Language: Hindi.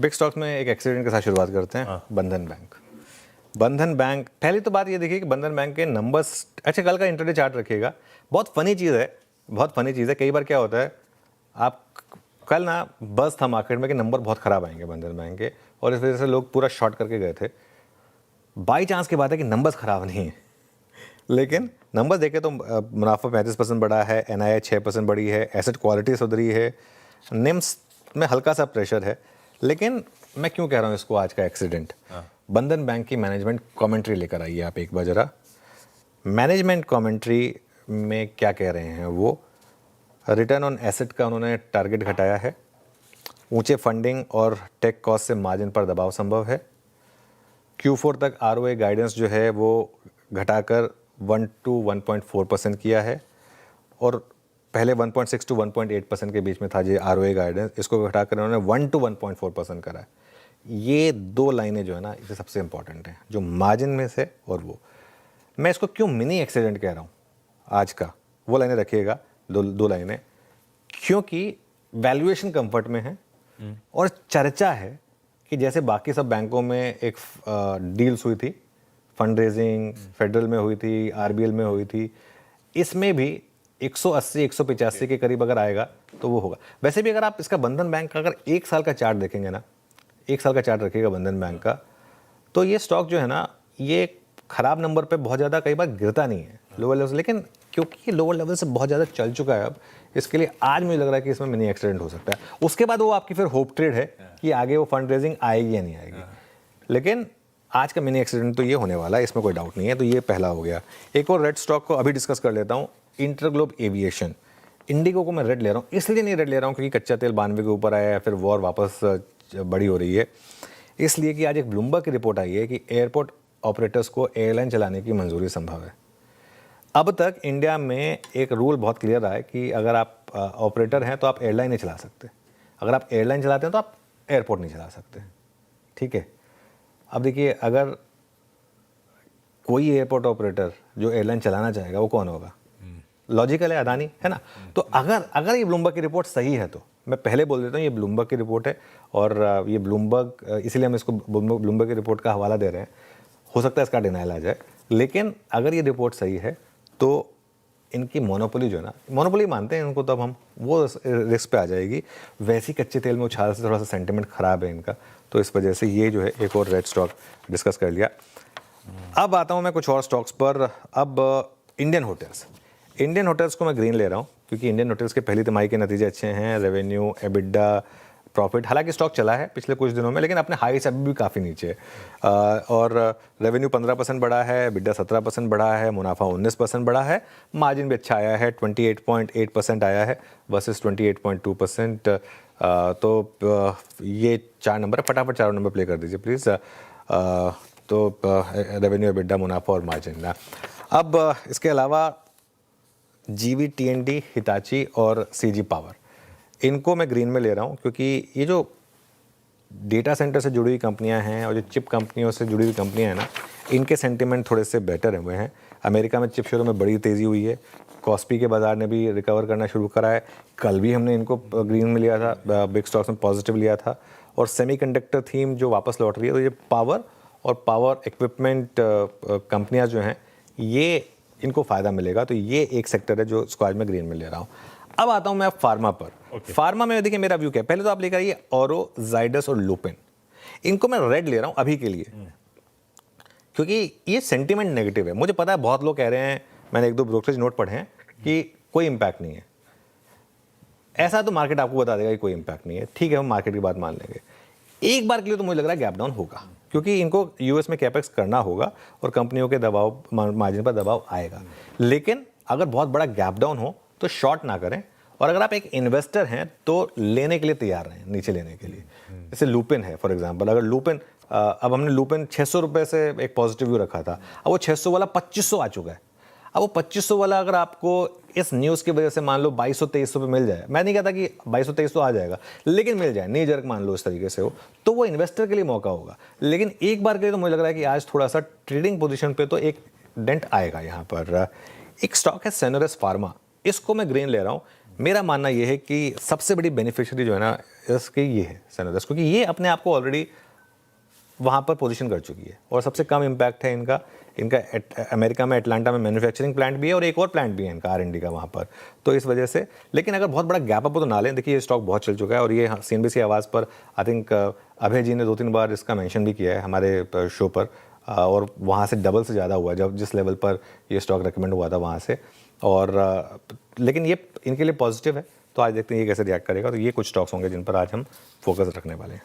बिग स्टॉक्स में एक एक्सीडेंट के साथ शुरुआत करते हैं। बंधन बैंक। बंधन बैंक, पहली तो बात ये देखिए कि बंधन बैंक के नंबर्स, अच्छा कल का इंटरडे चार्ट रखिएगा, बहुत फनी चीज़ है, बहुत फनी चीज़ है। कई बार क्या होता है, आप कल ना बस था मार्केट में कि नंबर बहुत ख़राब आएंगे बंधन बैंक के, और इस वजह से लोग पूरा शॉर्ट करके गए थे। बाई चांस की बात है कि नंबर्स ख़राब नहीं है, लेकिन नंबर देखें तो मुनाफा 35% बढ़ा है, NII 6% बढ़ी है, एसेट क्वालिटी सुधरी है, निम्स में हल्का सा प्रेशर है। लेकिन मैं क्यों कह रहा हूँ इसको आज का एक्सीडेंट, बंधन बैंक की मैनेजमेंट कमेंट्री लेकर आइए आप एक बार जरा। मैनेजमेंट कमेंट्री में क्या कह रहे हैं वो, रिटर्न ऑन एसेट का उन्होंने टारगेट घटाया है, ऊंचे फंडिंग और टेक कॉस्ट से मार्जिन पर दबाव संभव है, Q4 तक ROA गाइडेंस जो है वो घटाकर 1 to 1.4% किया है, और पहले 1.6 to 1.8% के बीच में था जी ROA गाइडेंस, इसको घटाकर उन्होंने 1 to 1.4% करा है। ये दो लाइनें जो है ना, इसे सबसे इंपॉर्टेंट हैं, जो मार्जिन में से और वो। मैं इसको क्यों मिनी एक्सीडेंट कह रहा हूँ आज का, वो लाइनें रखिएगा, दो लाइनें, क्योंकि वैल्यूएशन कंफर्ट में है और चर्चा है कि जैसे बाकी सब बैंकों में एक डील्स हुई थी, फंड रेजिंग फेडरल में हुई थी, RBL में हुई थी, इसमें भी 180-185 के करीब अगर आएगा तो वो होगा। वैसे भी अगर आप इसका बंधन बैंक का अगर एक साल का चार्ट देखेंगे ना, एक साल का चार्ट रखिएगा बंधन बैंक का, तो ये स्टॉक जो है ना, ये खराब नंबर पे बहुत ज़्यादा कई बार गिरता नहीं है लोअर लेवल से, लेकिन क्योंकि लोअर लेवल से बहुत ज़्यादा चल चुका है अब, इसके लिए आज मुझे लग रहा है कि इसमें मिनी एक्सीडेंट हो सकता है। उसके बाद वो आपकी फिर होप ट्रेड है कि आगे वो फंड रेजिंग आएगी या नहीं आएगी, लेकिन आज का मिनी एक्सीडेंट तो ये होने वाला है, इसमें कोई डाउट नहीं है। तो ये पहला हो गया। एक और रेड स्टॉक को अभी डिस्कस कर लेता हूँ, इंटरग्लोब एविएशन। इंडिगो को मैं रेड ले रहा हूँ, इसलिए नहीं रेड ले रहा हूँ क्योंकि कच्चा तेल 92 के ऊपर आया है, फिर वॉर वापस बड़ी हो रही है, इसलिए कि आज एक ब्लूमबर्ग की रिपोर्ट आई है कि एयरपोर्ट ऑपरेटर्स को एयरलाइन चलाने की मंजूरी संभव है। अब तक इंडिया में एक रूल बहुत क्लियर रहा है कि अगर आप ऑपरेटर हैं तो आप एयरलाइन नहीं चला सकते, अगर आप एयरलाइन चलाते हैं तो आप एयरपोर्ट नहीं चला सकते, ठीक है। अब देखिए, अगर कोई एयरपोर्ट ऑपरेटर जो एयरलाइन चलाना चाहेगा वो कौन होगा? लॉजिकल है, अदानी है ना। तो अगर ये ब्लूमबर्ग की रिपोर्ट सही है, तो मैं पहले बोल देता हूँ ये ब्लूमबर्ग की रिपोर्ट है, और ये ब्लूमबर्ग, इसीलिए हम इसको ब्लूमबर्ग की रिपोर्ट का हवाला दे रहे हैं, हो सकता है इसका डिनायल आ जाए, लेकिन अगर ये रिपोर्ट सही है तो इनकी मोनोपोली जो है ना, मोनोपोली मानते हैं इनको, तब हम वो रिस्क पे आ जाएगी। वैसे ही कच्चे तेल में उछाल से थोड़ा सा सेंटिमेंट खराब है इनका, तो इस वजह से ये जो है एक और रेड स्टॉक डिस्कस कर लिया। अब आता हूँ मैं कुछ और स्टॉक्स पर। अब इंडियन होटल्स को मैं ग्रीन ले रहा हूँ क्योंकि इंडियन होटल्स के पहली तिमाही के नतीजे अच्छे हैं, रेवेन्यू, एबिडा, प्रॉफिट, हालांकि स्टॉक चला है पिछले कुछ दिनों में, लेकिन अपने हाई से अभी भी काफ़ी नीचे है। और रेवेन्यू 15% बढ़ा है, एबिडा 17% बढ़ा है, मुनाफा 19% बढ़ा है, मार्जिन भी अच्छा आया है, 28.8% आया है वर्सेस 28.2%। तो ये 4 नंबर है, फटाफट 4 नंबर प्ले कर दीजिए प्लीज़। तो रेवेन्यू, एबिडा, मुनाफा और मार्जिन। अब इसके अलावा GV, TNT, हिताची और CG पावर, इनको मैं ग्रीन में ले रहा हूँ क्योंकि ये जो डेटा सेंटर से जुड़ी हुई कंपनियां हैं और जो चिप कंपनियों से जुड़ी हुई कंपनियां हैं ना, इनके सेंटीमेंट थोड़े से बेटर हुए हैं। अमेरिका में चिप शेयरों में बड़ी तेज़ी हुई है, कॉस्पी के बाज़ार ने भी रिकवर करना शुरू करा है। कल भी हमने इनको ग्रीन में लिया था, बिग स्टॉक्स में पॉजिटिव लिया था। और सेमीकंडक्टर थीम जो वापस लौट रही है, तो ये पावर और पावर इक्विपमेंट कंपनियाँ जो हैं, ये इनको फ़ायदा मिलेगा। तो ये एक सेक्टर है जो इसको आज मैं ग्रीन में ले रहा हूँ। अब आता हूँ मैं फार्मा पर। फार्मा में देखिए मेरा व्यू क्या है, पहले तो आप लेकर आइए औरो, जाइडस और लुपिन, इनको मैं रेड ले रहा हूँ अभी के लिए क्योंकि ये सेंटीमेंट नेगेटिव है। मुझे पता है बहुत लोग कह रहे हैं, मैंने 1-2 ब्रोकरेज नोट पढ़े हैं कि कोई इंपैक्ट नहीं है। ऐसा तो मार्केट आपको बता देगा कि कोई इंपैक्ट नहीं है, ठीक है, हम मार्केट की बात मान लेंगे। एक बार के लिए तो मुझे लग रहा है गैप डाउन होगा क्योंकि इनको यूएस में कैपेक्स करना होगा और कंपनियों के दबाव, मार्जिन पर दबाव आएगा। लेकिन अगर बहुत बड़ा गैप डाउन हो तो शॉर्ट ना करें, और अगर आप एक इन्वेस्टर हैं तो लेने के लिए तैयार रहें, नीचे लेने के लिए। जैसे लुपिन है फॉर एग्जांपल, अगर लुपिन, अब हमने लुपिन 600 रुपये से एक पॉजिटिव व्यू रखा था, अब वो 600 वाला 2500 आ चुका है। अब वो 2500 वाला अगर आपको इस न्यूज़ की वजह से मान लो 2200-2300 पे मिल जाए, मैं नहीं कहता कि 2200-2300 आ जाएगा, लेकिन मिल जाए, नी जर्क मान लो इस तरीके से हो, तो वो इन्वेस्टर के लिए मौका होगा। लेकिन एक बार के लिए तो मुझे लग रहा है कि आज थोड़ा सा ट्रेडिंग पोजीशन पे तो एक डेंट आएगा यहाँ पर। एक स्टॉक है सेनोरस फार्मा, इसको मैं ग्रीन ले रहा हूँ मेरा मानना ये है कि सबसे बड़ी बेनिफिशियरी जो है ना इसकी ये है सैनोरस, क्योंकि ये अपने आप को ऑलरेडी वहाँ पर पोजीशन कर चुकी है और सबसे कम इम्पैक्ट है इनका अमेरिका में एटलांटा में मैन्युफैक्चरिंग प्लांट भी है और एक और प्लांट भी है इनका R&D का वहाँ पर, तो इस वजह से। लेकिन अगर बहुत बड़ा गैप अप तो ना लें, देखिए ये स्टॉक बहुत चल चुका है और ये CNBC आवाज़ पर आई थिंक अभय जी ने 2-3 बार इसका मेंशन भी किया है हमारे शो पर, और वहाँ से डबल से ज़्यादा हुआ है जब जिस लेवल पर ये स्टॉक रिकमेंड हुआ था वहाँ से। और लेकिन ये इनके लिए पॉजिटिव है, तो आज देखते हैं ये कैसे रिएक्ट करेगा। तो ये कुछ स्टॉक्स होंगे जिन पर आज हम फोकस रखने वाले हैं।